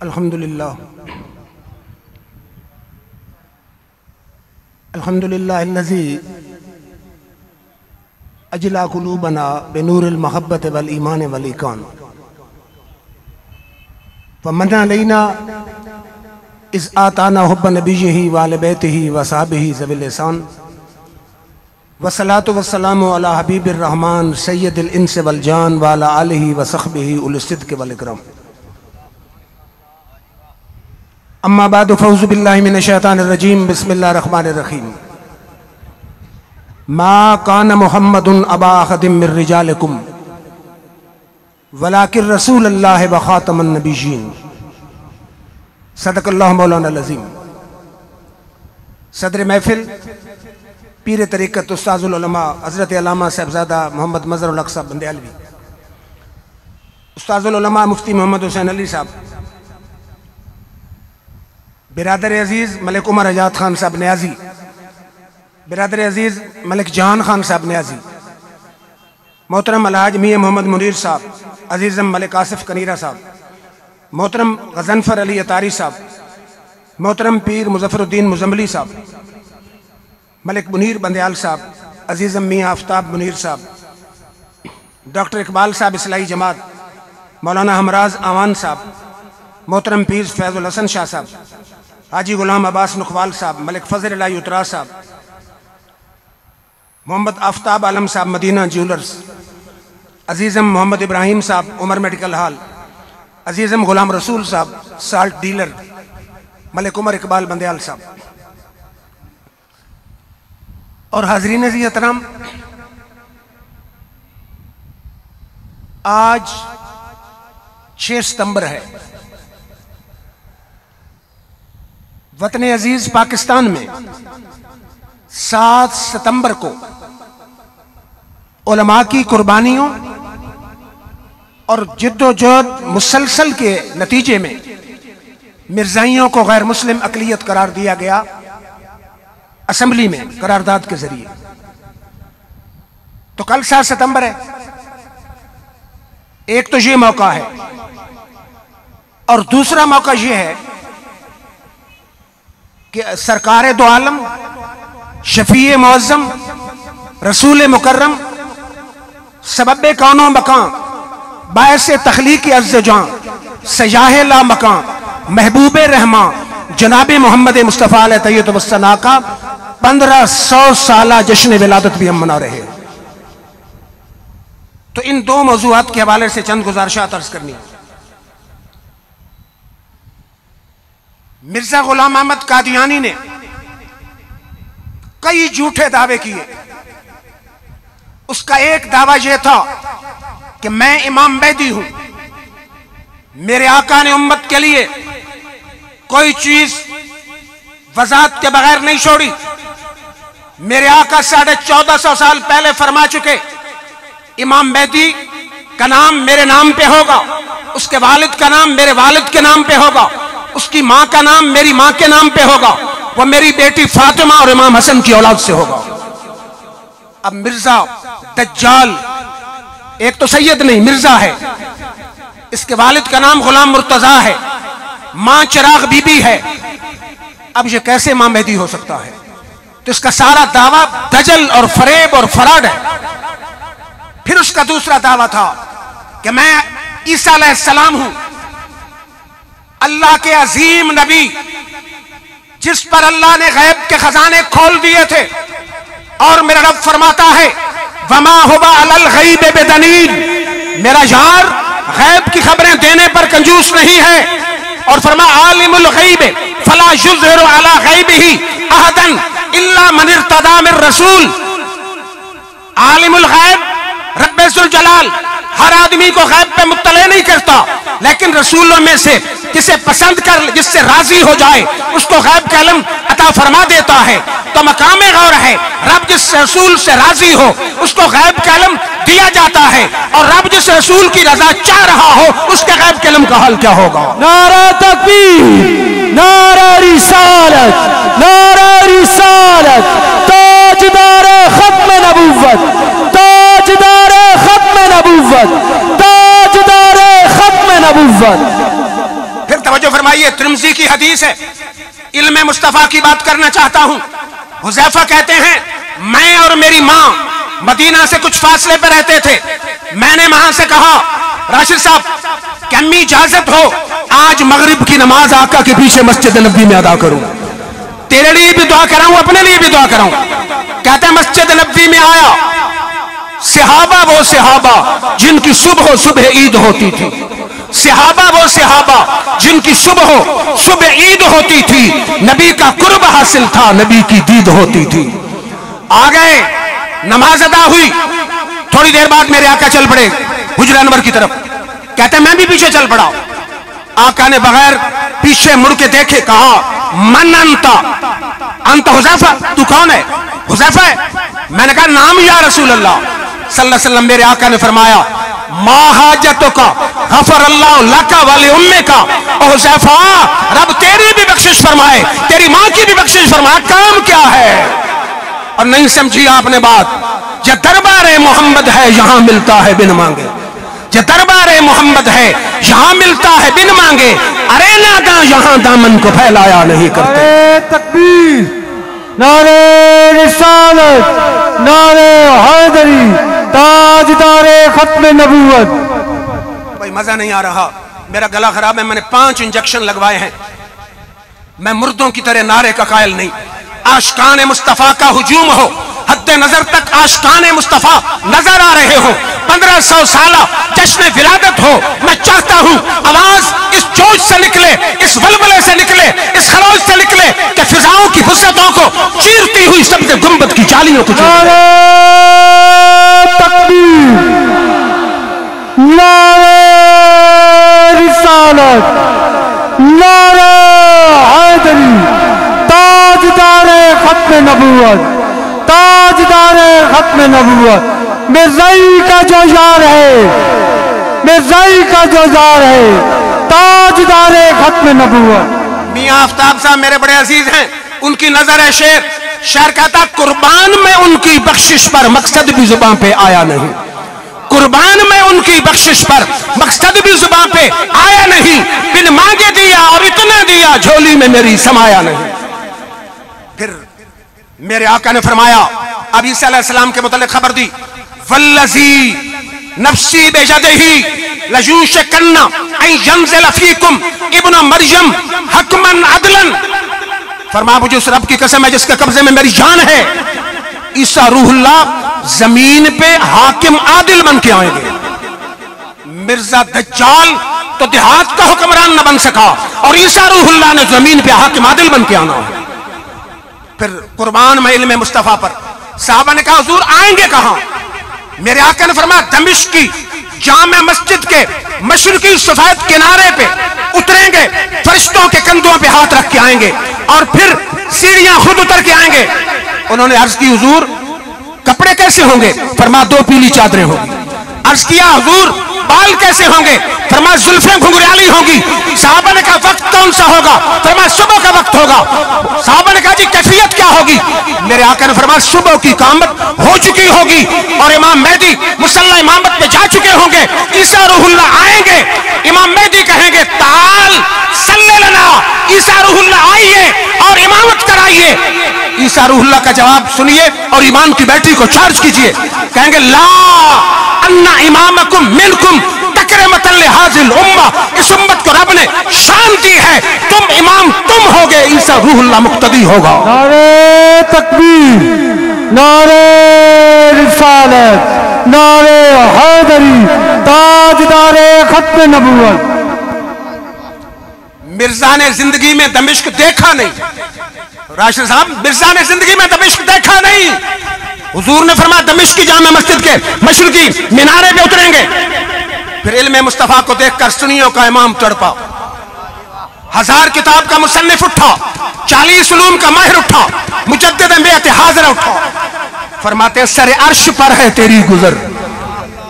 अल्हम्दुलिल्लाह अल्हम्दुलिल्लाहिल्लज़ी अजला कुलूबना बिनूरिल महब्बत वल ईमान वल इकान वमन्ना अलैना इज़ आताना हुब्ब नबिय्यिही व आले बैतिही व असहाबिही ज़विल ihसान वस्सलातु वस्सलामु अला हबीबिर रहमान सय्यदिल इंस वल जान व अला आलिही व सहबिही उल सिद्क़ वल इकराम। अम्मा बाद फ़ऊज़ु बिल्लाहि मिनश शैतानिर रजीम बिस्मिल्लाहिर रहमानिर रहीम। मा कान मुहम्मदुन अबा अहदिम मिर रिजालिकुम वलाकिन रसूलुल्लाह व खातमुन नबिय्यीन। सदक़ल्लाहु मौलाना अज़ीम। सदर महफिल पीर तरीक़त उस्ताज़ुल उलमा हज़रत अल्लामा साहिबज़ादा मोहम्मद मज़हरुल हक़ साहब बंदेलवी, उस्ताज़ुल उलमा मुफ्ती मोहम्मद हुसैन अली साहब, बिरादर अजीज़ मलिक उमर आज़ाद खान साहब न्याजी, बिरादर अजीज़ मलिक जहान खान साहब न्याजी, मोहतरम अलहाज मियाँ मोहम्मद मुनीर साहब, अजीज़म मलिक आसिफ कनीरा साहब, मोहतरम गज़नफ़र अली अतारी साहब, मोहतरम पीर मुज़फ़्फ़रुद्दीन मुज़म्मली साहब, मलिक मुनीर बंदयाल साहब, अजीज़म मियाँ आफ्ताब मुनीर साहब, डॉक्टर इकबाल साहब इस्लाही जमात, मौलाना हमराज आवान साहब, मोहतरम पीर फैज़ुल हसन शाह साहब, हाजी गुलाम अब्बास नुकवाल साहब, मलिक फ़ज़ल इलाही उतरा साहब, मोहम्मद आफ्ताब आलम साहब मदीना ज्वेलर्स, अजीज़म मोहम्मद इब्राहिम साहब उमर मेडिकल हॉल, अजीज़म गुलाम रसूल साहब साल्ट डीलर, मलिक उमर इकबाल बंदयाल साहब और हाज़रीन अज़ीज़ एहतराम, आज 6 सितंबर है। वतन अजीज पाकिस्तान में 7 सितंबर को उलमा की कुर्बानियों और जिद्दोजहद मुसलसल के नतीजे में मिर्जाइयों को गैर मुस्लिम अक़लियत करार दिया गया असेंबली में करारदाद के जरिए। तो कल 7 सितंबर है, एक तो ये मौका है और दूसरा मौका ये है कि सरकार दो आलम शफीए मुअज़्ज़म रसूल मुकर्रम सबब कौनो मकां बायस तख्लीक़ अज़्ज़ जां सयाह ला मकां महबूब रहमा जनाब मोहम्मद मुस्तफ़ा अलैहि तैय्यत वस्सना का 1500 साला जश्न विलादत भी हम मना रहे हैं। तो इन दो मौज़ूआत के हवाले से चंद गुज़ारिशात अर्ज़ करनी। मिर्जा गुलाम अहमद कादियानी ने कई झूठे दावे किए। उसका एक दावा यह था कि मैं इमाम मेहदी हूं, मेरे आका ने उम्मत के लिए कोई चीज वजाहत के बगैर नहीं छोड़ी। मेरे आका 1450 साल पहले फरमा चुके इमाम मेहदी का नाम मेरे नाम पे होगा, उसके वालिद का नाम मेरे वालिद के नाम पे होगा, उसकी मां का नाम मेरी मां के नाम पे होगा, वह मेरी बेटी फातिमा और इमाम हसन की औलाद से होगा। अब मिर्जा दज्जाल एक तो सैयद नहीं मिर्जा है, इसके वालिद का नाम गुलाम मुर्तजा है, मां चिराग बीबी है। अब ये कैसे इमाम मेहदी हो सकता है? तो इसका सारा दावा दजल और फरेब और फराड है। फिर उसका दूसरा दावा था कि मैं ईसा अलैहिस्सलाम हूं, अल्लाह के अजीम नबी जिस पर अल्लाह ने गैब के खजाने खोल दिए थे। और मेरा रब फरमाता है वमा हुवा अलल गैब बिदनीन, मेरा यार गैब की खबरें देने पर कंजूस नहीं है। और फरमा आलिमुल गैब फला युज़हिरु अला गैबिही अहदन इल्ला मन इर्तदा मिर रसूल। आलिमुल गैब रब्बे ज़ुल जलाल हर आदमी को गैब पे मुत्तले नहीं करता, लेकिन रसूलों में से जिसे पसंद कर जिससे राजी हो जाए उसको गैब का इल्म अता फरमा देता है। तो मकामे गौर है, रब जिस रसूल से राजी हो उसको गैब का इल्म दिया जाता है, और रब जिस रसूल की रजा चाह रहा हो उसके गैब के इल्म का हाल क्या होगा? नारा तकबीर, नारा रिसालत, नारा रिसालत, ताजदार खत्म नबुव्वत, ताजदार खत्म नबुव्वत, ताजदार खत्म नबुव्वत। फिर तवज्जो फरमाइए, तिरमिज़ी की हदीस है, इल्म मुस्तफ़ा की बात करना चाहता हूं। हुज़ैफा कहते हैं, मैं और मेरी मां मदीना से कुछ फासले पर रहते थे। मैंने वहां से कहा, राशिद साहब क्या अम्मी इजाजत हो आज मगरिब की नमाज आका के पीछे मस्जिद नबी में अदा करूं, तेरे लिए भी दुआ कराऊं, अपने लिए भी दुआ कराऊं। कहते हैं मस्जिद नबी में आया, सहाबा वो सहाबा जिनकी सुबह सुबह ईद होती थी, सहाबा वो सहाबा जिनकी सुबह ईद होती थी, नबी का कुर्ब हासिल था, नबी की दीद होती थी। आ गए, नमाज अदा हुई, थोड़ी देर बाद मेरे आका चल पड़े हुजरा अनवर की तरफ। कहते मैं भी पीछे चल पड़ा। आका ने बगैर पीछे मुड़ के देखे कहा, मन अंता, अंत हुज़ैफा, तू कौन है? हुज़ैफा है। मैंने कहा नाम या रसूल अल्लाह सल्लल्लाहु अलैहि वसल्लम। मेरे आका ने फरमाया, मा हाजतों का गफर अल्लाह लका वाले उम्मे का, हुज़ैफा रब तेरी भी बख्शिश फरमाए, तेरी मां की भी बख्शिश फरमाए, काम क्या है? और नहीं समझी आपने बात, जो दरबार मोहम्मद है यहां मिलता है बिन मांगे, जो दरबार मोहम्मद है यहां मिलता है बिन मांगे, अरे नादा यहां दामन को फैलाया नहीं करते। तकबीर, नारे रिसालत, नारे हैदरी, ताजदारे खत्म नबूवत। भाई मजा नहीं आ रहा, मेरा गला खराब है, मैंने 5 इंजेक्शन लगवाए हैं। मैं मुर्दों की तरह नारे का कायल नहीं। आशिकाने मुस्तफा का हुजूम हो, हद्दे नजर तक आशिकाने मुस्तफा नजर आ रहे हो, 1500 साल जश्न विलादत हो, मैं चाहता हूं आवाज इस जोश से निकले, इस वलवले से निकले, इस खरोज से निकले कि फिजाओं की फुर्सतों को चीरती हुई सबसे गुंबद की जालियों को नारे तकबीर, नारे रिसालत, नारे हैदरी, ताजदारे खत्म नबूवत, ताजदारे खत्म नबूवत। मिर्ज़ाई का जो यार है, मिर्ज़ाई का जो यार है, ताजदारे खत्म नबूवत। मियां आफ्ताब साहब मेरे बड़े अजीज हैं, उनकी नजर है शेर। शेर कहता, कुर्बान में उनकी बख्शिश पर मकसद भी जुबान पे आया नहीं, कुर्बान में उनकी बख्शिश पर मकसद भी जुबान पे आया नहीं, बिन मांगे दिया और इतना दिया झोली में मेरी समाया नहीं। फिर मेरे आका ने फरमाया, अब ईसा अलैहिस्सलाम के मुतालिक खबर दी, वल्लज़ी नफ्सी बेयदिही लयूशकन्ना अन यंज़िल फीकुम इब्न मरियम हकमन अदलन। फरमाया, मुझे उस रब की कसम है जिसके कब्जे में मेरी जान है, ईसा रूहुल्लाह जमीन पे हाकिम आदिल बन के आएंगे। मिर्जा दज्जाल तो देहात का हुक्मरान न बन सका, और ईसा रूहुल्लाह ने जमीन पे हाकिम आदिल बन के आना है। फिर कुर्बान में इल्म मुस्तफा पर साहबा ने कहा, हुजूर आएंगे कहां? मेरे आका ने फरमाया, दमिश्क की जामे मस्जिद के मशरिकी सफेद किनारे पे उतरेंगे, फरिश्तों के कंधों पे हाथ रख के आएंगे, और फिर सीढ़ियां खुद उतर के आएंगे। उन्होंने अर्ज की, हुजूर कपड़े कैसे होंगे? फरमाया, 2 पीली चादरें होंगी। अर्ज किया, हुजूर बाल कैसे होंगे? फरमाया, जुल्फें घुंघराली होंगी। साहबा ने कहा, वक्त कौन सा होगा? फरमाया, सुबह का वक्त होगा। साहबा ने कहा, जी कैफियत क्या होगी? मेरे आका ने फरमाया, सुबह की कामत हो चुकी होगी और इमाम मेहदी मुसल्ला इमामत पे जा चुके होंगे। ईसा रूहुल्लाह आएंगे, इमाम मेहदी कहेंगे, ताल सल्ले लना, ईसा रूहुल्लाह आइए और इमामत कराइए। ईसा रूहुल्लाह का जवाब सुनिए और ईमान की बैटरी को चार्ज कीजिए। कहेंगे, ला अन्ना इमामकुम मिनकुम तकरीमतन लिहाजिल उम्मा, इस उम्मत को रब ने शान दी है, तुम इमाम तुम होगे, ईसा रूहुल्लाह मुक्तदी होगा। नारे तकबीर, नारे रिसालत, नारे हैदरी, ताजदारे खत्म नबूवत। मिर्जा ने जिंदगी में दमिश्क देखा नहीं, राशिद साहब मिर्जा ने जिंदगी में दमिश्क देखा नहीं। हुजूर ने फरमाया, दमिश्क की जामे मस्जिद के मशरिकी मीनारे पे उतरेंगे। फिर इल्म मुस्तफा को देखकर सुन्नियों का इमाम तड़पा, 1000 किताब का मुसन्निफ उठा, 40 उलूम का माहिर उठा, मुजद्दिद बेअत हाज़िर उठा। फरमाते, सरे अर्श पर है तेरी गुजर,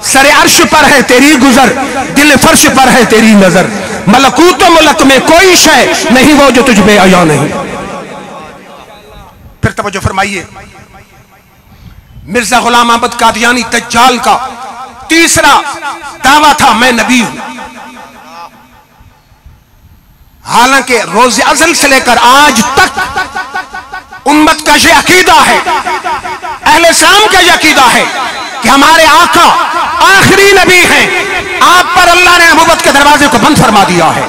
सरे अर्श पर है तेरी गुजर, दिल फर्श पर है तेरी नजर, मलकूत मुल्क में कोई शय नहीं वो जो तुझ पे आया नहीं। फिर तवज्जो फरमाइए, मिर्जा गुलाम अहमद कादियानी दज्जाल का तीसरा दावा था, मैं नबी हूं। हालांकि रोज अज़ल से लेकर आज तक उम्मत का यह अकीदा है, अहले इस्लाम का यह अकीदा है कि हमारे आका आखिरी नबी हैं। आप पर अल्लाह ने नबूवत के दरवाजे को बंद फरमा दिया है।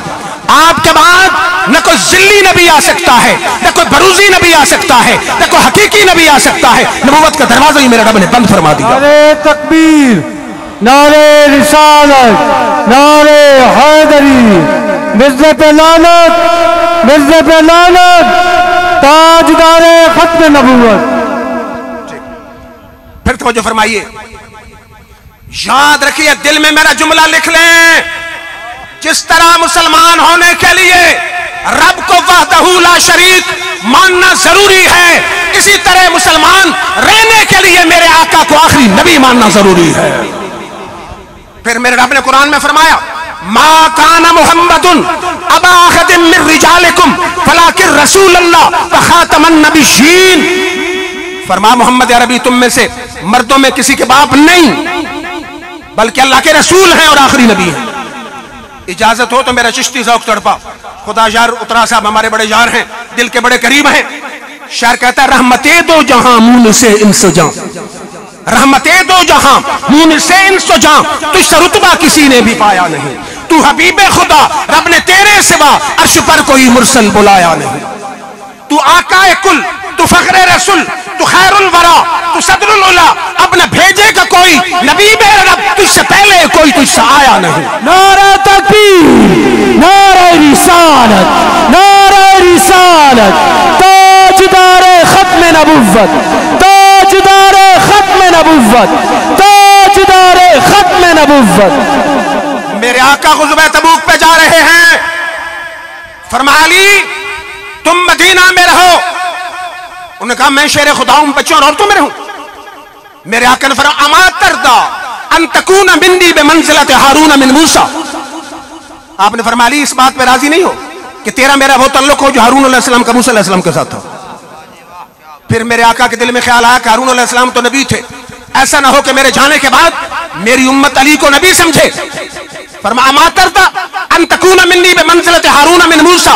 आपके बाद न कोई जिल्ली नबी आ सकता है, न कोई बरूजी नबी आ सकता है, न कोई हकीकी नबी आ सकता है। नबूवत का दरवाजा ही मेरे रब ने बंद फरमा दिया। नारे तकबीर, नारे रिसालत, नारे हैदरी, मिर्ज़े पे लानत, मिर्ज़े पे लानत, ताजदारे खत्म नबूवत। फिर तवज्जो फरमाइए, याद रखिए, दिल में मेरा जुमला लिख लें। जिस तरह मुसलमान होने के लिए रब को वहदहू ला शरीक मानना जरूरी है, इसी तरह मुसलमान रहने के लिए मेरे आका को आखिरी नबी मानना जरूरी है। फिर मेरे रब ने कुरान में फरमाया, मा काना मुहम्मदुन अबा अहदिन मिन रिजालिकुम वलाकिन रसूलुल्लाह व खातमन नबिय्यीन। फरमा मोहम्मद अरबी तुम में से मर्दों में किसी के बाप नहीं, बल्कि अल्लाह के रसूल हैं और आखिरी नबी हैं। इजाजत हो तो मेरा चिश्ती ज़ौक़ तड़पा। खुदा यार उतरा साहब हमारे बड़े यार हैं, दिल के बड़े करीब हैं। शायर कहता है, रहमते दो जहां मून से इंस जां, रहमते दो जहां मून से इंस जां, तुझसे रुतबा किसी ने भी पाया नहीं। तू हबीबे खुदा, रब ने तेरे सिवा अर्श पर कोई मुरसल बुलाया नहीं। तू आकाए कुल, तू फखरे रसूल, तू खैरुल वरा, तू सदरुल उला, अपने भेजेगा कोई नबी मेरे रब, तुझसे पहले कोई तुझसे आया नहीं। नारे तकबीर, नारे रिसालत, नारे रिसालत, ताजदारे खत्म नबुव्वत, ताजदारे खत्म नबुव्वत, ताजदारे खत्म नबुव्वत। मेरे आका ग़ुज़वा तबूक पे जा रहे हैं। फरमाया, अली तुम मदीना में रहो। उन्होंने कहा, मैं शेर खुदा हूं, बच्चों और औरतों में रहूं। मेरे आका ने फरमाया, अमा तरदा अन तकूना मिन्नी बिमंज़िलत हारून मिन मूसा। आपने फरमाया, अली इस बात पे राजी नहीं हो कि तेरा मेरा वो तल्लुक हो जो हारून अलैहिस्सलाम का मूसा अलैहिस्सलाम के साथ था। फिर मेरे आका के दिल में ख्याल आया कि हारून अलैहिस्सलाम तो नबी थे, ऐसा ना हो कि मेरे जाने के बाद मेरी उम्मत अली को नबी समझे। फरमाया, अमा तरदा अन तकूना मिन्नी बिमंज़िलत हारून मिन मूसा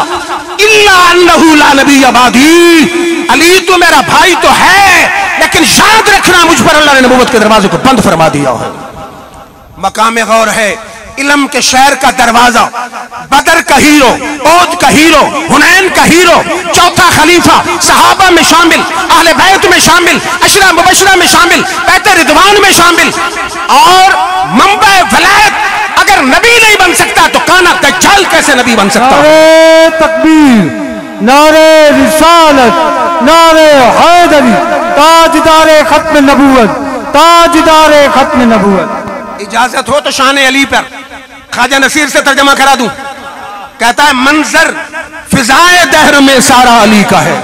इल्ला अन्नहु ला नबिय्य बादी। अली तो मेरा भाई तो है, लेकिन याद रखना मुझ पर अल्लाह ने नबूवत के दरवाजे को बंद फरमा दिया है। मकाम गौर है, इल्म के शहर का दरवाजा, बदर का हीरो, ओद का हीरो, हुनैन का हीरो, चौथा खलीफा, सहाबा में शामिल, अहले बैत में शामिल, अशरा मुबशरा में शामिल, बैत रिदवान में शामिल, और मंबा वलायत अगर नबी नहीं बन सकता तो काना दज्जाल कैसे नबी बन सकता? नारे तकबीर, नारे रिसालत, नारे हैदरी, ताजदारे खत्म नबूवत, ताजदारे खत्म नबूवत। इजाजत हो तो शान अली पर ख्वाजा नसीर से तर्जमा करा दूं। कहता है, मंजर फिजाए दहर में सारा अली का है,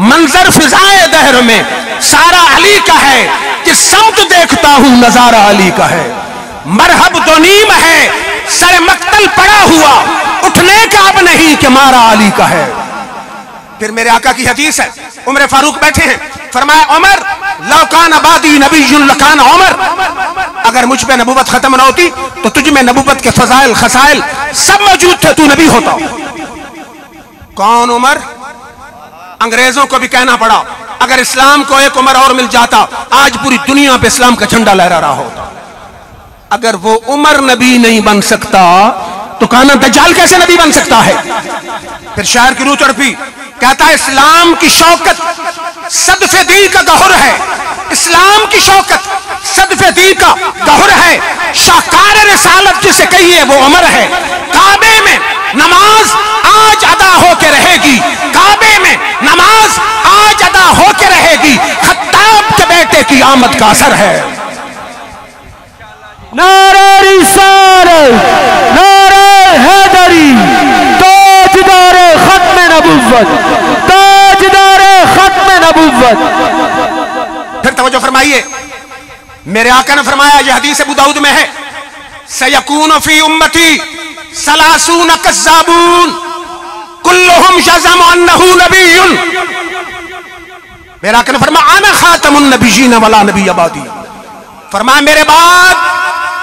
मंजर फिजाए दहर में सारा अली का है, जिस समत देखता हूं नजारा अली का है। मरहब दो नीम है, सर मक्तल पड़ा हुआ, उठने का अब नहीं कि मारा अली का है। फिर मेरे आका की हदीस है, उमर फारूक बैठे हैं, फरमाया, उमर लौकान आबादी नबीयुन लकान उमर, अगर मुझ पे नबूवत खत्म ना होती तो तुझ में नबूवत के फजाइल खसाइल सब मौजूद थे, तू नबी होता। कौन उमर? अंग्रेजों को भी कहना पड़ा, अगर इस्लाम को एक उमर और मिल जाता आज पूरी दुनिया पे इस्लाम का झंडा लहरा रहा होता। अगर वो उमर नबी नहीं बन सकता तो काना दज्जाल कैसे नबी बन सकता है? फिर शायर की रूह तड़पी, कहता है, इस्लाम की शौकत सदफे दी का गहुर है, इस्लाम की शौकत सदफे दी का गहुर है, शाहकार रिसालत जिसे कहिए वो उमर है। काबे में नमाज आज अदा होके रहेगी, काबे में नमाज आज अदा होके रहेगी, खत्ताब के बेटे की आमद का असर है। नारे रिसालत, नारे हैदरी, ताजदारे खत्म नबुव्वत, ताजदारे खत्म नबुव्वत। फिर तवज्जो फरमाइए, मेरे आका ने फरमाया, यह हदीस अबू दाऊद में है, सयकून फी उम्मती सलासून कज़्ज़ाबून कुल्लुहुम यज़अमु अन्नहु नबिय्युन। मेरे आका ने फरमाया, अना खातमुन नबिय्यीन वला नबिय्य बादी। फरमाया, मेरे बाद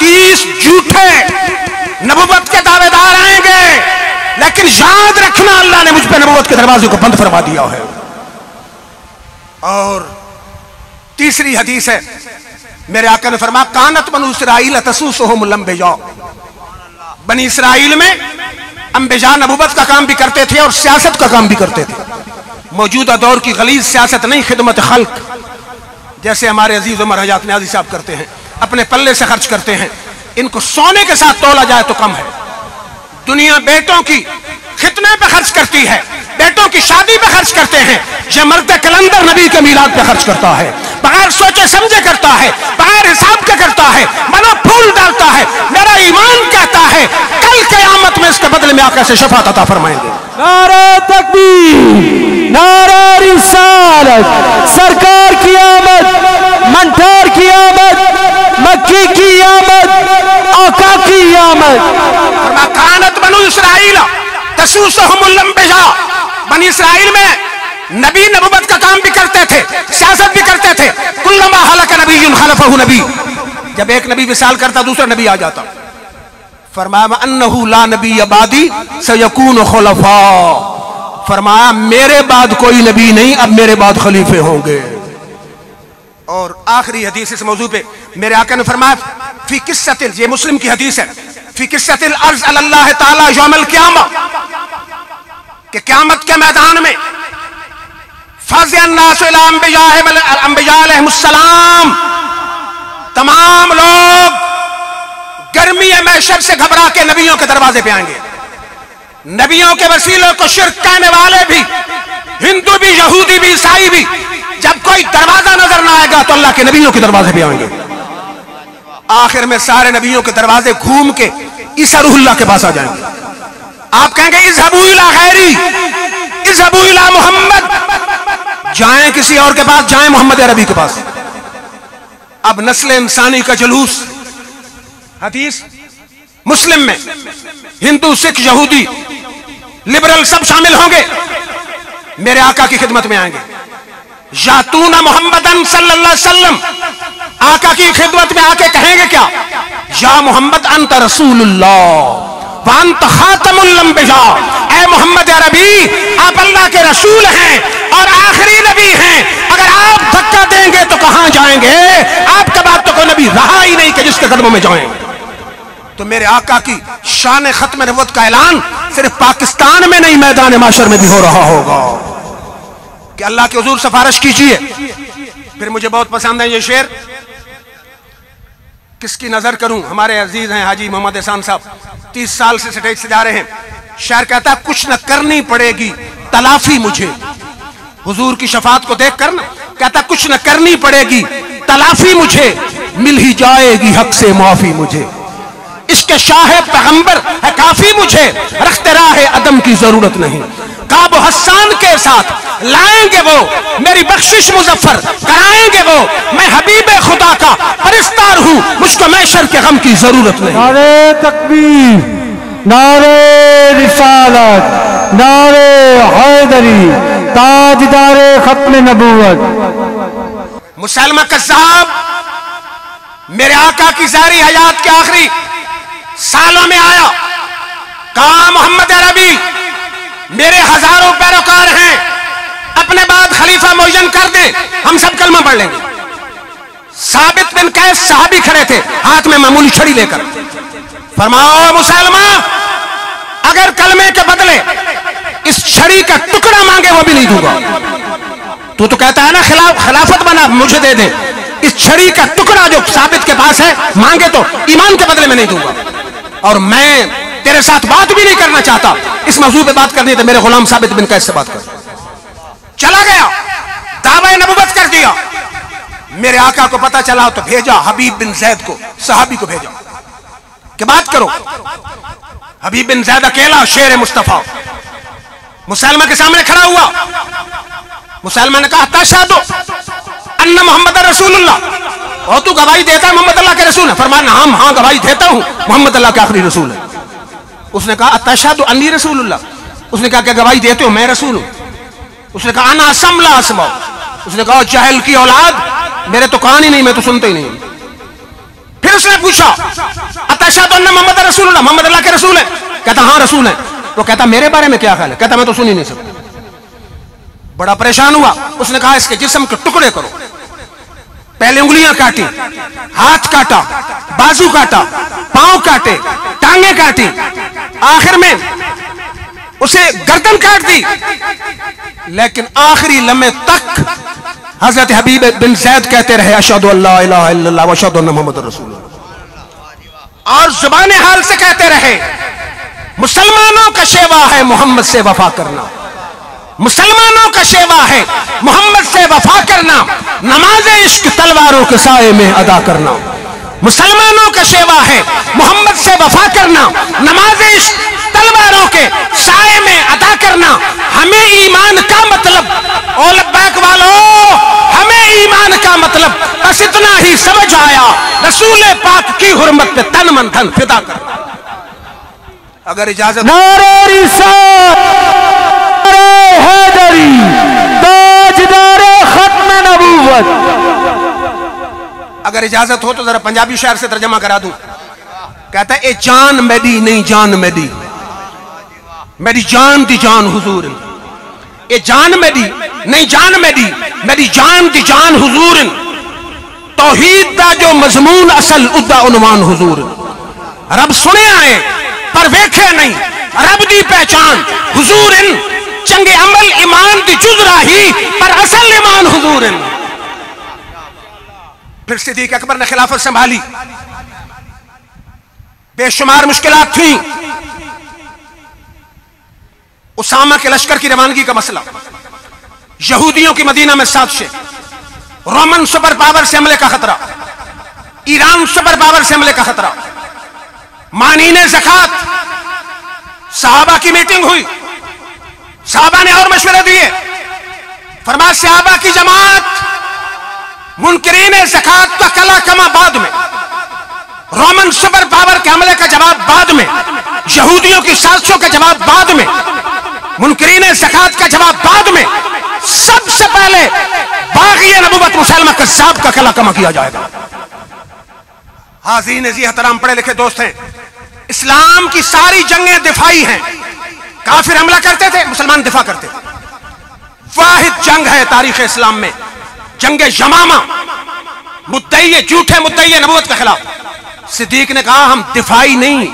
30 झूठे नबुवत के दावेदार आएंगे, लेकिन याद नबूवत के दरवाजे को बंद फरमा दिया है। और तीसरी हदीस है, मेरे आका ने फरमाया कानत बनु इसराइल तसूसुहुम लंबिया, बनी इसराइल में अंबिया नबूवत का काम भी करते थे और सियासत का काम भी करते थे। मौजूदा दौर की गलीज सियासत नहीं, खिदमत खल्क, जैसे हमारे अजीज उमर हजात न्याजी साहब करते हैं, अपने पल्ले से खर्च करते हैं। इनको सोने के साथ तोला जाए तो कम है। दुनिया बेटों की खितने पे खर्च करती है, बेटों की शादी पे खर्च करते हैं। ये मर्द कलंदर नबी के मीलाद पे खर्च करता है, बगैर सोचे समझे करता है, बगैर हिसाब के करता है, मना फूल डालता है। मेरा ईमान कहता है कल क़यामत में इसके बदले में आका से शफाअत अता फरमाएंगे। नारे तकबीर, नारे रिसालत, सरकार की आमद, मंठार की आमद, मक्की की आमद, आका की आमद। कानत बनु इसराइल तसूसुहुमुल लंबिया, बनी इसराइल में नबी नबूवत का काम भी करते थे, सियासत भी करते थे। कुल्लमा हलक नबियुन खलफहु नबी, जब एक नबी विसाल करता दूसरा नबी आ जाता। फरमाया अन्नहु ला नबी बादी सयकून खुलफा, फरमाया मेरे बाद कोई नबी नहीं, अब मेरे बाद खलीफे होंगे। और आखिरी हदीस इस मौजू पे मेरे आका ने फरमाया फी किस्सतिल, ये मुस्लिम की हदीस है, फी किस्सतिल अर्ज़ अल्लाह ताला यौमल क़ियामा, कि क़यामत के मैदान में फ़ज़अन्नासु इला अंबिया अलैहिमुस्सलाम, तमाम लोग गर्मी महशर से घबरा के नबियों के दरवाजे पे आएंगे। नबियों के वसीलों को शिर्क करने वाले भी, हिंदू भी, यहूदी भी, ईसाई भी, जब कोई दरवाजा नजर ना आएगा तो अल्लाह के नबियों के दरवाजे पे आएंगे। आखिर में सारे नबियों के दरवाजे घूम के ईसा रूहुल्लाह के पास आ जाएंगे। आप कहेंगे इज़हबू इला गैरी, इज़हबू इला मोहम्मद, जाएं किसी और के पास, जाएं मोहम्मद अरबी के पास। अब नस्ल इंसानी का जुलूस, हदीस मुस्लिम में हिंदू, सिख, यहूदी, लिबरल सब शामिल होंगे, मेरे आका की खिदमत में आएंगे। यातूना मोहम्मदन सल्लल्लाहु अलैहि वसल्लम, आका की खिदमत में आके कहेंगे क्या, या मोहम्मद अंत रसूलुल्लाह व अंत खातमुल अंबिया, ऐ मोहम्मद अरबी आप अल्लाह के रसूल हैं और आखिरी नबी हैं। अगर आप धक्का देंगे तो कहां जाएंगे, आपके बाद तो कोई नबी रहा ही नहीं कि जिसके कदमों में जाएं। तो मेरे आका की शान खत्म नबूवत का ऐलान सिर्फ पाकिस्तान में नहीं, मैदान माशर में भी हो रहा होगा कि अल्लाह के हुजूर सिफारिश कीजिए। फिर मुझे बहुत पसंद है ये शेर, किसकी नजर करूं, हमारे अजीज हैं हाजी मोहम्मद एहसान साहब, 30 साल से स्टेज से जा रहे हैं। शेर कहता है कुछ न करनी पड़ेगी तलाफी मुझे, हुजूर की शफाअत को देख कर ना, कहता कुछ न करनी पड़ेगी तलाफी मुझे, मिल ही जाएगी हक से माफी मुझे। इसके शाह पैगंबर है काफी मुझे, रखते राह अदम की जरूरत नहीं। काबो हस्सान के साथ लाएंगे वो मेरी बख्शिश मुजफ्फर कराएंगे वो, मैं हबीब खुदा का परिस्तार हूं, मुझको मैशर के गम की जरूरत नहीं। नारे तकबीर, नारे रिसालत, नारे हैदरी, ताजदारे खत्म नबूवत। मुसलमा कज़्ज़ाब मेरे आका की ज़ारी हयात के आखिरी सालों में आया, कहा मोहम्मद अरबी मेरे हजारों पैरोकार हैं, अपने बाद खलीफा मुअय्यन कर दे, हम सब कलमा पढ़ लेंगे। साबित बिन कैस सहाबी खड़े थे हाथ में मामूली छड़ी लेकर, फरमाओ मुसलमा अगर कलमे के बदले इस छड़ी का टुकड़ा मांगे वो भी नहीं दूंगा। तू तो कहता है ना खिलाफत बना मुझे दे दे, इस छड़ी का टुकड़ा जो साबित के पास है मांगे तो ईमान के बदले में नहीं दूंगा। और मैं तेरे साथ बात भी नहीं करना चाहता, इस मौजू पे बात करनी तो मेरे गुलाम साबित बिन कैस से बात कर। चला गया, दावा नबूवत कर दिया। मेरे आका को पता चला तो भेजा हबीब बिन जैद को, सहाबी को भेजा कि बात करो। हबीब बिन जैद अकेला शेर मुस्तफा मुसलमा के सामने खड़ा हुआ। मुसलमान ने कहा तशहदु अन्ना मोहम्मद रसूलुल्लाह, और तू गवाही देता है मोहम्मद अल्लाह के रसूल है? फरमाया हाँ गवाही देता हूं मोहम्मद अल्लाह के आखिरी रसूल है। उसने कहा तशहदु अन्नी रसूलुल्लाह, उसने कहा क्या गवाही देते हो मैं रसूल हूं? उसने कहा अना असमला असमा, उसने कहा जहल की औलाद मेरे तो कान ही नहीं, मैं तो सुनते ही नहीं। फिर उसने पूछा अतशहदु अन्ना मोहम्मद रसूलुल्लाह, मोहम्मद अल्लाह के रसूल है? कहता हाँ रसूल है। तो कहता मेरे बारे में क्या ख्याल है? कहता मैं तो सुन ही नहीं सकता। बड़ा परेशान हुआ। उसने कहा इसके जिस्म के टुकड़े करो। पहले उंगलियां काटी, हाथ काटा, बाजू काटा, पांव काटे, टांगे काटी, आखिर में उसे गर्दन काट दी। लेकिन आखिरी लम्हे तक हजरत हबीब बिन जैद कहते रहे अशहदु अल्ला इलाहा इल्लल्लाह व अशहदु अन्ना मुहम्मदुर रसूलुल्लाह। और जुबान हाल से कहते रहे मुसलमानों का शेवा है मोहम्मद से वफा करना, मुसलमानों का शेवा है मोहम्मद से वफा करना, नमाज इश्क तलवारों के साए में अदा करना। मुसलमानों का शेवा है मोहम्मद से वफा करना, नमाज इश्क तलवारों के साए में अदा करना। हमें ईमान का मतलब, ओ लब्बैक वालों, हमें ईमान का मतलब बस इतना ही समझ आया, रसूल पाक की हुर्मत पे तन मन धन फिदा करना। अगर इजाजत नारे रिसालत, नारे हैदरी, ताजदारे खत्म नबूवत। अगर इजाजत हो तो जरा पंजाबी शायर से तर्जमा करा दूं। कहता है ए जान मेरी नहीं जान मेरी, मेरी जान दी जान हुजूर। ए जान मेरी नहीं जान मेरी, मेरी जान दी जान हुजूर। तौहीद दा जो मजमून असल उदा उन्वान हुजूर। रब सुने आए पर वेखे नहीं, रब दी पहचान हुजूर। चंगे अमल ईमान दी जुजरा ही पर असल ईमान हुजूर। फिर सिद्दीक अकबर ने खिलाफत संभाली, बेशुमार मुश्किलात थी। उसामा के लश्कर की रवानगी का मसला, यहूदियों की मदीना में साजिश, रोमन सुपर पावर से हमले का खतरा, ईरान सुपर पावर से हमले का खतरा, मानीने ज़कात। सहाबा की मीटिंग हुई, सहाबा ने और मशवरे दिए। फरमाया सहाबा की जमात मुनकरीने ज़कात का कला कमा बाद में, रोमन सुपर पावर के हमले का जवाब बाद में, यहूदियों की साजिशों का जवाब बाद में, मुनकरीने ज़कात का जवाब बाद में। सबसे पहले बागी नबूवत मुसलमान कज़्ज़ाब का कला कमा किया जाएगा। हाज़रीन जी एहतराम, पढ़े लिखे दोस्त हैं, इस्लाम की सारी जंगें दिफाई हैं। काफिर हमला करते थे, मुसलमान दिफा करते थे। वाहिद जंग है तारीख इस्लाम में, जंगे यमामा, मुद्दई झूठे मुद्दई नबूवत के खिलाफ। सिद्दीक ने कहा हम दिफाई नहीं,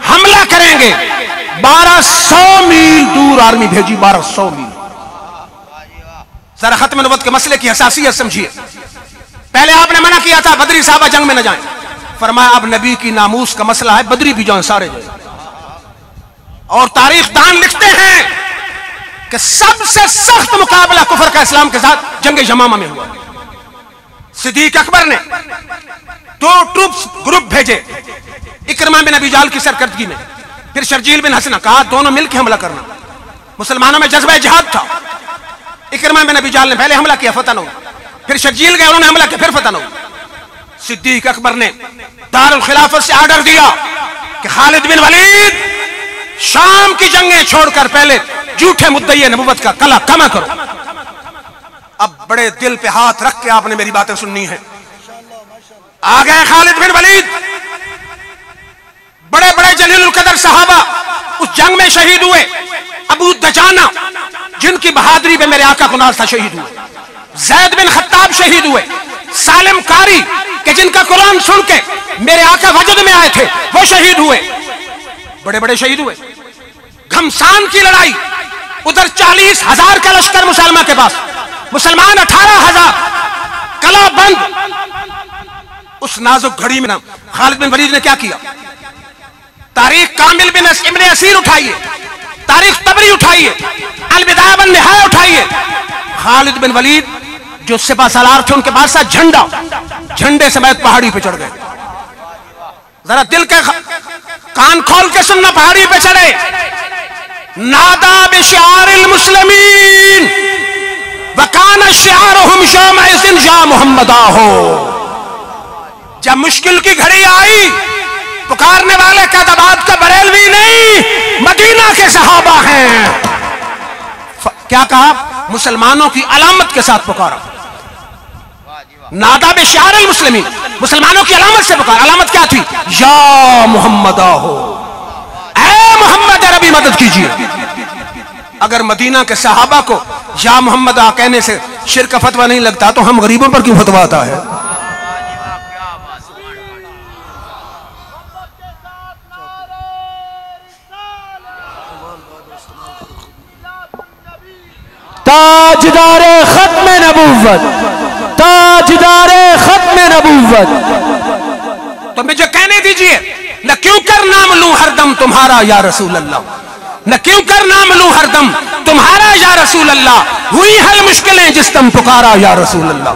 हमला करेंगे। 1200 मील दूर आर्मी भेजी, 1200 मील। जरा खत्म नबूवत के मसले की हसासियत समझिए। पहले आपने मना किया था बदरी साहबा जंग में न जाएं। फरमाया अब नबी की नामूस का मसला है, बदरी भी जाएं, सारे जाएं। और तारीख दान लिखते हैं कि सबसे सख्त मुकाबला कुफर का इस्लाम के साथ जंग यमामा में हुआ। सिद्दीक अकबर ने 2 ट्रूप्स ग्रुप भेजे, इकरमा बिन अबी जाल की सरकर्दगी में, फिर शर्जील बिन हसना, कहा दोनों मिलकर हमला करना। मुसलमानों में जज्बा जिहाद था। इकरमा बिन अबी जाल ने पहले हमला किया, फतह न हुआ। फिर शर्जील गए, उन्होंने हमला किया, फिर फतह न हुआ। सिद्दीक अकबर ने दारुल खिलाफत से ऑर्डर दिया कि खालिद बिन वलीद शाम की जंगें छोड़कर पहले झूठे मुद्दई नबूवत का कला कमा करो। अब बड़े दिल पे हाथ रख के आपने मेरी बातें सुननी है। आ गए खालिद बिन वलीद, बड़े बड़े जलीलुल कदर सहाबा उस जंग में शहीद हुए। अबू दजाना जिनकी बहादुरी पे मेरे आका को नाज था, शहीद हुए। जैद बिन खत्ताब शहीद हुए। सालिम कारी के जिनका कुरान सुन के मेरे आका वजद में आए थे, वो शहीद हुए। बड़े बड़े शहीद हुए। घमसान की लड़ाई, उधर 40,000 का लश्कर मुसलमान के पास, मुसलमान 18,000, कला बंद। उस नाजुक घड़ी में ना खालिद बिन वलीद ने क्या किया? तारीख कामिल बिन इब्न असीर उठाइए, तारीख तबरी उठाइए, अल-बिदाया वन निहाया उठाइए। खालिद बिन वलीद जो सिपा सालार थे, उनके पास झंडा, झंडे समेत पहाड़ी पे चढ़ गए। जरा दिल के कान खोल के सुनना, पहाड़ी पे चढ़े। नादा बिशिआरिल मुस्लिमीन वकाना शिआरुहुम यौमइज़िन या मुहम्मदा हो। जब मुश्किल की घड़ी आई, पुकारने वाले कैदाबाद का बरेलवी नहीं, मदीना के सहाबा हैं। क्या कहा? मुसलमानों की अलामत के साथ पुकारा। नादा बिशिआरिल मुस्लिमीन, मुसलमानों की अलामत से पुकारा। अलामत क्या थी? या मुहम्मदा हो, ऐ मोहम्मद अरबी मदद कीजिए। अगर मदीना के सहाबा को या मोहम्मद कहने से शिर्क का फतवा नहीं लगता, तो हम गरीबों पर क्यों फतवा आता है? ताजदारे खत्म नबूवत, ताजदारे खत्म नबूवत। तो मुझे कहने दीजिए, न क्यों कर नाम लूं हरदम तुम्हारा या रसूल अल्लाह, न क्यों कर नाम लूं हरदम तुम्हारा या रसूल अल्लाह, हुई हल मुश्किलें जिस तम पुकारा या रसूल अल्लाह।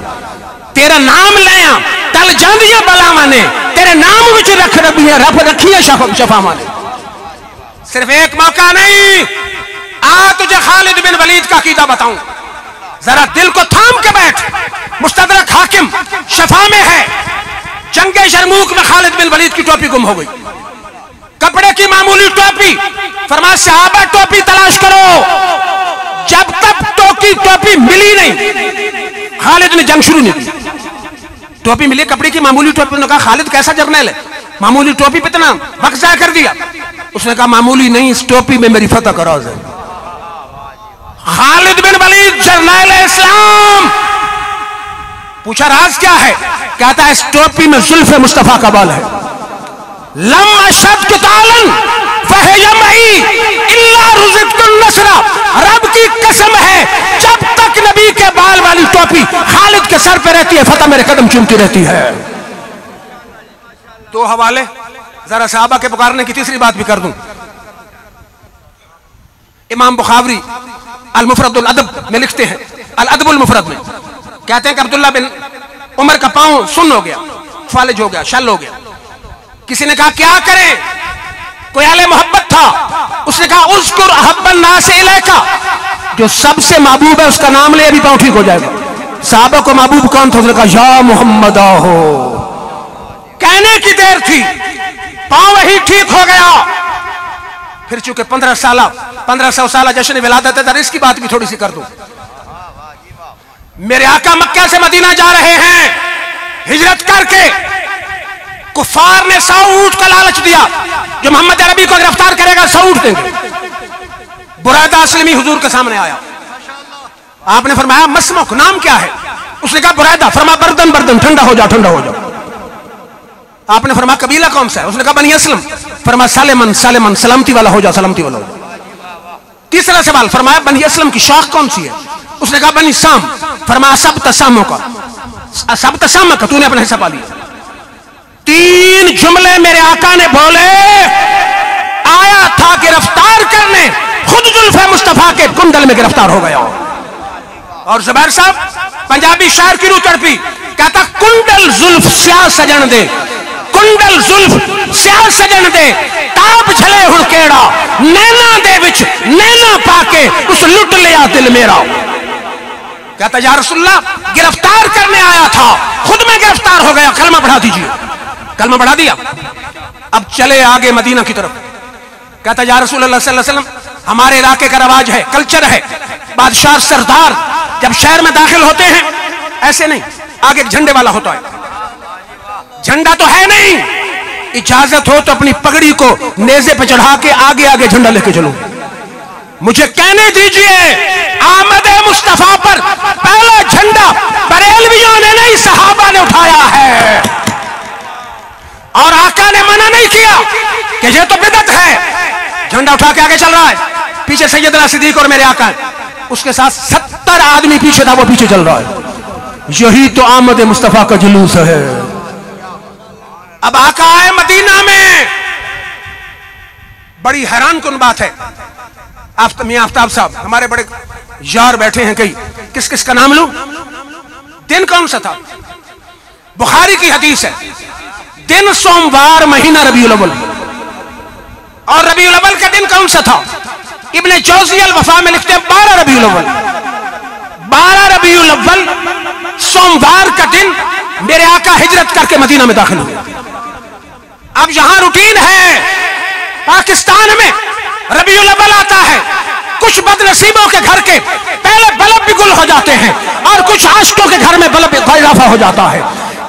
तेरा नाम लिया टल जांदियां बलावां ने, तेरे नाम विच रख रखिए शफावां ने। सिर्फ एक मौका नहीं, आ तुझे खालिद बिन वलीद का कीदा बताऊं, जरा दिल को थाम के बैठ। मुस्तदरक हाकिम शफा में है, जंगे शर्मूक में खालिद बिन वलीद की टोपी गुम हो गई, कपड़े की मामूली टोपी। फरमाया सहाबा टोपी तलाश करो। जब तक टोपी मिली नहीं, खालिद ने जंग शुरू नहीं की। टोपी मिली, कपड़े की मामूली टोपी। उन्होंने कहा खालिद कैसा जर्नल है, मामूली टोपी पे इतना वक्त जाया कर दिया। उसने कहा मामूली नहीं, इस टोपी में मेरी फतह का राज है। खालिद बिन वलीद जर्नैल इस्लाम। पूछा राज क्या है? कहता है इस टोपी में जुल्फ़े मुस्तफा का बाल है। लम अशद कितालन फहयमई इल्ला रुज़िक़तुन नसरा। रब की कसम है, जब तक नबी के बाल वाली टोपी खालिद के सर पे रहती है, फतह मेरे कदम चूमती रहती है। दो हवाले जरा सहाबा के पुकारने की तीसरी बात भी कर दूं। इमाम बुखारी अल मुफरदुल अदब में लिखते हैं, अल अदबुल मुफरद में कहते हैं कि अब्दुल्ला बिन उमर का पांव सुन्न हो गया, फालिज हो गया, शल हो गया। किसी ने कहा क्या करें? कोई आले मोहब्बत था, उसने कहा उज़कुर अहब्बन नास इलैका, जो सबसे महबूब है उसका नाम ले, अभी पांव ठीक हो जाएगा। साहबा को महबूब कौन था? उसने कहा या मोहम्मद हो। कहने की देर थी, पांव ही ठीक हो गया। फिर चूंकि 1500 साल जश्न विलादत है, इसकी बात भी थोड़ी सी कर दूं। मेरे आका मक्का से मदीना जा रहे हैं हिजरत करके। कुफार ने 100 ऊंट का लालच दिया, जो मोहम्मद अरबी को गिरफ्तार करेगा 100 ऊंट देंगे। बुरैदा अस्लमी हुजूर के सामने आया। आपने फरमाया मसमुक नाम क्या है? उसने कहा बुरैदा। फरमाया बर्दन बर्दन, ठंडा हो जाओ, ठंडा हो जाओ। आपने फरमाया कबीला कौन सा है? उसने कहा बनी असलम। फरमाया सालेमन सालेमन, सलामती वाला हो जाओ, सलामती वाला हो जाओ। तीसरा सवाल, फरमाया बनी असलम की शाख कौन सी है? उसने कहा बनी साम। फरमाया सब तसामों का, सब तसाम का, तूने अपना हिस्सा पा लिया। 3 जुमले मेरे आका ने बोले, आया था गिरफ्तार करने, खुद जुल्फ़े मुस्तफा के कुंडल में गिरफ्तार हो गया। और जुबैर साहब पंजाबी शायर की रूह तड़पी, कहता कुंडल जुल्फ स्याह सजन दे, कुंडल जुल्फ स्याह सजन दे, ताप झले हुण केड़ा, नैना दे विच नैना पाके उस लुट लिया दिल मेरा। कहता या रसूलल्लाह गिरफ्तार करने आया था, खुद में गिरफ्तार हो गया, कलमा बढ़ा दीजिए। कलमा बढ़ा दिया, अब चले आगे मदीना की तरफ। कहता या रसूलल्लाह सल्लल्लाहु अलैहि वसल्लम, हमारे इलाके का रवाज है, कल्चर है, बादशाह सरदार जब शहर में दाखिल होते हैं ऐसे नहीं, आगे एक झंडे वाला होता है। झंडा तो है नहीं, इजाजत हो तो अपनी पगड़ी को नेज़े पे चढ़ा के आगे आगे झंडा लेके चलो। मुझे कहने दीजिए, आमद मुस्तफा पर पहला झंडा बरेलवियों ने नहीं, सहाबा ने उठाया है। और आका ने मना नहीं किया कि ये तो बिदअत है। झंडा उठा के आगे चल रहा है, पीछे सैयदना सिद्दीक और मेरे आका, उसके साथ 70 आदमी पीछे था, वो पीछे चल रहा है। यही तो आमद मुस्तफा का जुलूस है। अब आका आए मदीना में, बड़ी हैरान कुन बात है। मियां आफ्ताब साहब हमारे बड़े यार बैठे हैं कई, किस किस का नाम लूं? दिन कौन सा था? बुखारी की हदीस है, दिन सोमवार, महीना रबीउल अव्वल। और रबीउल अव्वल का दिन कौन सा था? इब्ने जौज़ी अल वफा में लिखते हैं 12 रबीउल अव्वल। 12 रबीउल अव्वल सोमवार का दिन मेरे आका हिजरत करके मदीना में दाखिल हुए। अब यहां रूटीन है, पाकिस्तान में रबीउल अव्वल आता है, कुछ बदनसीबों के घर के पहले बल्ब भी गुल हो जाते हैं और कुछ आशिकों के घर में बल्ब का इजाफा हो जाता है।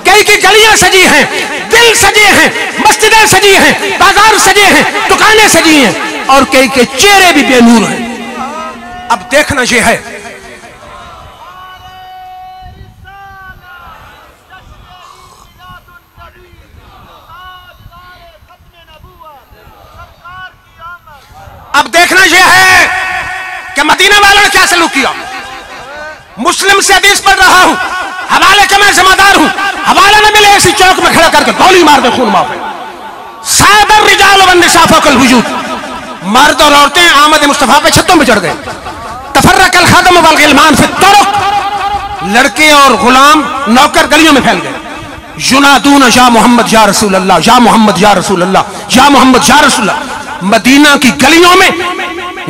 कई की गलियां सजी हैं, दिल सजे हैं, मस्जिदें सजी हैं, बाजार सजे हैं, दुकानें सजी हैं, और कई के चेहरे भी बेनूर हैं। अब देखना यह है अब देखना यह है कि मदीना वालों ने क्या सलूक किया। मुस्लिम से हदीस पढ़ रहा हूं, हवाले का मैं जिम्मेदार हूं, हवाला न मिले ऐसी चौक में खड़ा करके गोली मार दे, खून माफ है। सादर रिजाल वन निसा फौकल वजूद, मर्द और औरतें आमद मुस्तफा पे छतों में चढ़ गए। तफर्रकल खादम वल गिलमान फित तुरुक, लड़के और गुलाम नौकर गलियों में फैल गए। युनादून या मोहम्मद या रसूल अल्लाह, या मोहम्मद या रसूल अल्लाह, या मोहम्मद या रसूल अल्लाह। मदीना की गलियों में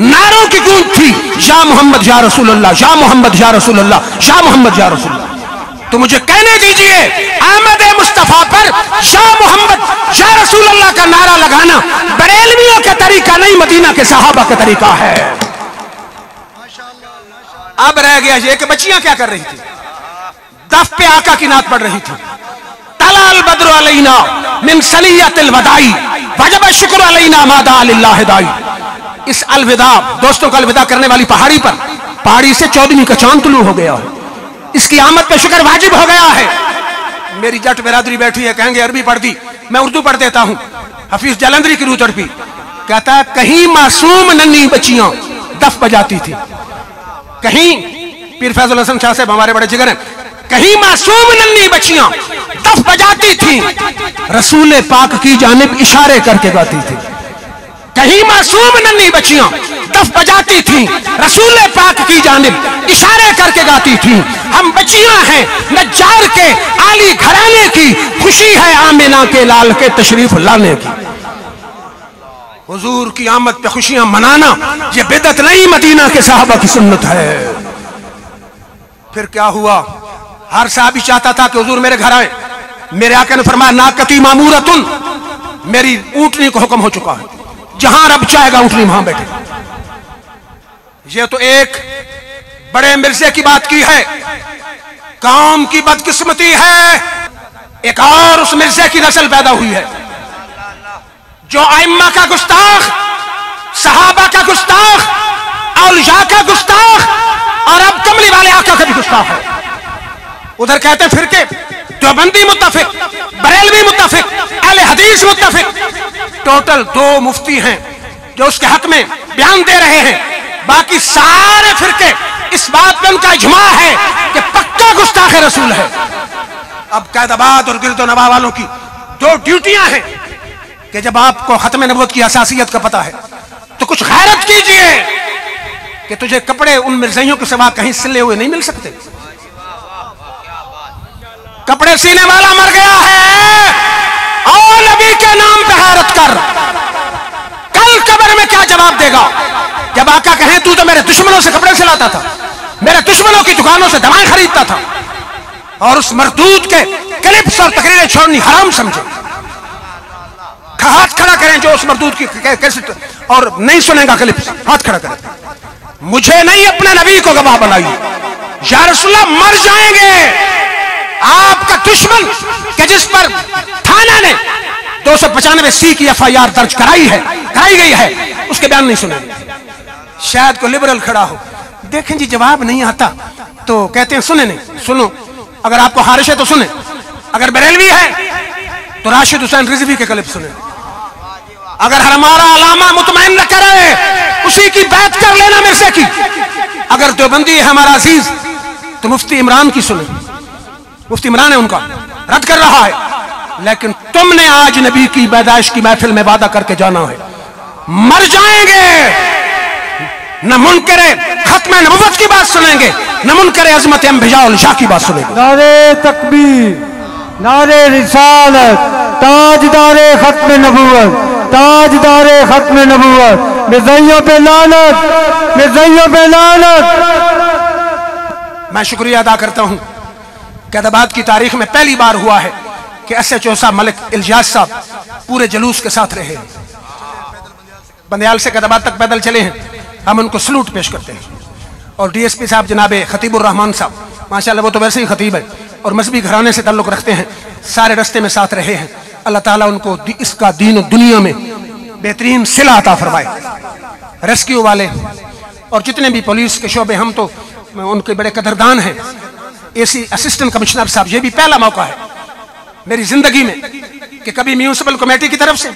नारों की गूंज थी, या मोहम्मद या रसूल अल्लाह, या मोहम्मद या रसूल अल्लाह, या मोहम्मद या रसूल अल्लाह। तो मुझे कहने दीजिए, आमद मुस्तफा पर या मोहम्मद या रसूल अल्लाह का नारा लगाना बरेलवियों का तरीका नहीं, मदीना के सहाबा का तरीका है। अब रह गया ये कि बच्चियां क्या कर रही थी। दफ पे आका की नात पढ़ रही थी। तलाल बद्र अलैना मिन सनियतिल वदाई वजब शुक्र अलैना मादा लिल्लाह दाई। इस अलविदा, दोस्तों का अलविदा करने वाली पहाड़ी पर, पहाड़ी से 14वीं का चांद तुलू हो गया है। इसकी आमद पे शुक्र वाजिब हो गया है। मेरी जट बिरादरी बैठी है, कहेंगे अरबी पढ़ दी, मैं उर्दू पढ़ देता हूं। हफीज जलंधरी की रूह तड़पी, कहता है कहीं मासूम नन्ही बच्चियां दफ बजाती थी, कहीं पीर फैजुल हसन शाह साहब हमारे बड़े जिगर हैं, कहीं मासूम नन्ही बच्चियां दफ बजाती थी, रसूल पाक की जानिब इशारे करके गाती थी। कहीं मासूम नन्ही बच्चियां दफ बजाती थी, रसूल पाक की जानिब इशारे करके गाती थी। हम बच्चियां हैं नज्जार के आली घराने की, खुशी है आमिना के लाल के तशरीफ लाने की। हुजूर की आमद पे खुशियां मनाना ये बिदअत नहीं, मदीना के साहबा की सुन्नत है। फिर क्या हुआ, हर साहबी चाहता था कि हुजूर मेरे घर आए। मेरे आका ने फरमाया नाकती मामूरतुन, मेरी ऊंटनी को हुक्म हो चुका है, जहां रब चाहेगा ऊंटनी वहां बैठे। ये तो एक बड़े मिर्जे की बात की है, कौम की बदकिस्मती है। एक और उस मिर्जे की नस्ल पैदा हुई है जो आइम्मा का गुस्ताख, सहाबा का गुस्ताख, औलिया का गुस्ताख और अब कमली वाले आका का भी गुस्ताख है। उधर कहते फिरके देवबंदी मुत्तफिक, बरेलवी मुत्तफिक, अहले हदीस मुत्तफिक। टोटल 2 मुफ्ती हैं जो उसके हक में बयान दे रहे हैं, बाकी सारे फिरके इस बात पे उनका इजमा है कि पक्का गुस्ताख रसूल है। अब कैदाबाद और गिरदो नवा वालों की 2 ड्यूटियां हैं कि जब आपको खत्म नबूवत की असासियत का पता है तो कुछ गैरत कीजिए कि तुझे कपड़े उन मिर्ज़ाइयों के सिवा कहीं सिले हुए नहीं मिल सकते। कपड़े सीने वाला मर गया है, और नबी के नाम पे हैरत कर, कल कब्र में क्या जवाब देगा। जब आका कहें तू तो मेरे दुश्मनों से कपड़े सिलाता था, मेरे दुश्मनों की दुकानों से दवाएं खरीदता था, और उस मरदूद के क्लिप्स और तकरीरें छोड़नी हराम समझे। हाथ खड़ा करें जो उस मरदूद की कैसेट और नहीं सुनेगा क्लिप्स, हाथ खड़ा करें। मुझे नहीं अपने नबी को गवाह बनाइए। या रसूलल्लाह मर जाएंगे, आपका दुश्मन कि जिस पर थाना ने 295C की FIR दर्ज कराई गई है, उसके बयान नहीं सुने। शायद कोई लिबरल खड़ा हो, देखें जी जवाब नहीं आता तो कहते हैं सुने नहीं, सुनो। अगर आपको हारिश है तो सुने, अगर बरेलवी है तो राशिद हुसैन रिजवी के क्लिप सुने। अगर हमारा अलामा मुतमईन न करे, उसी की बात कर लेना मिर्ज़ा की। अगर देवबंदी है हमारा अजीज तो मुफ्ती इमरान की सुने। मुफ्ती इमरान है, उनका रद्द कर रहा है। लेकिन तुमने आज नबी की पैदाइश की महफिल में वादा करके जाना है, मर जाएंगे न मुनकरे खत्म नबुव्वत की बात सुनेंगे, न मुनकरे अज़मत अंबिया और शाह की बात सुनेंगे। नारे तकबीर, नारे रिसालत, ताजदारे खत्म नबुव्वत, ताजदारे खत्म नबुव्वत, मिर्ज़ाइयों पे लानत, मिर्ज़ाइयों पे लानत। मैं शुक्रिया अदा करता हूं। कैदाबाद की तारीख में पहली बार हुआ है कि SHO साहब मलिक इल्जाज साहब पूरे जुलूस के साथ रहे हैं, बंदियाल से कैदाबाद तक पैदल चले हैं। हम उनको सलूट पेश करते हैं। और DSP साहब जनाबे खतीबुर रहमान साहब, माशाअल्लाह वो तो वैसे ही खतीब है और मजहबी घराने से ताल्लुक रखते हैं, सारे रास्ते में साथ रहे हैं। अल्लाह ताला उनको इसका दीन दुनिया में बेहतरीन सिला अता फरमाए। रेस्क्यू वाले और जितने भी पुलिस के शोबे, हम तो उनके बड़े कदरदान हैं। AC असिस्टेंट कमिश्नर साहब, ये भी पहला मौका है मेरी जिंदगी में कि कभी म्यूनिसिपल कमेटी की तरफ से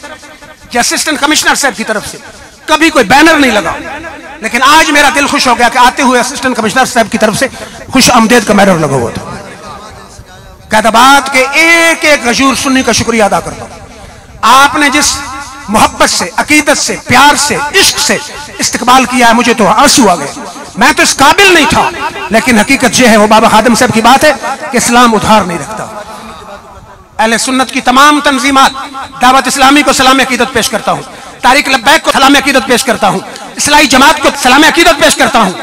या असिस्टेंट कमिश्नर साहब की तरफ से कभी कोई बैनर नहीं लगा, लेकिन आज मेरा दिल खुश हो गया कि आते हुए असिस्टेंट कमिश्नर साहब की तरफ से खुश आमदेद का बैनर लगा हुआ था। कैदाबाद के एक एक गजूर सुन्नी का शुक्रिया अदा करता हूं। आपने जिस मोहब्बत से, अकीदत से, प्यार से, इश्क से इस्तकबाल किया है, मुझे तो आंसू आ गए। मैं तो इस काबिल नहीं था, लेकिन हकीकत यह है, वो बाबा खादिम साहब की बात है कि इस्लाम उधार नहीं रखता। अहले सुन्नत की तमाम तंजीमात, दावत इस्लामी को सलाम अकीदत पेश करता हूँ, तारिक लब्बैक को सलाम अकीदत पेश करता हूँ, इस्लाही जमात को सलाम अकीदत पेश करता हूँ,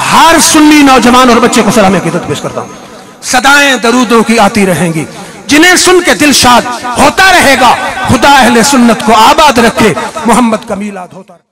हर सुन्नी नौजवान और बच्चे को सलाम अकीदत पेश करता हूँ। सदाएं दरूदों की आती रहेंगी, जिन्हें सुन के दिल शाद होता रहेगा। खुदा अहले सुन्नत को आबाद रखे, मोहम्मद का मीलाद होता रहे।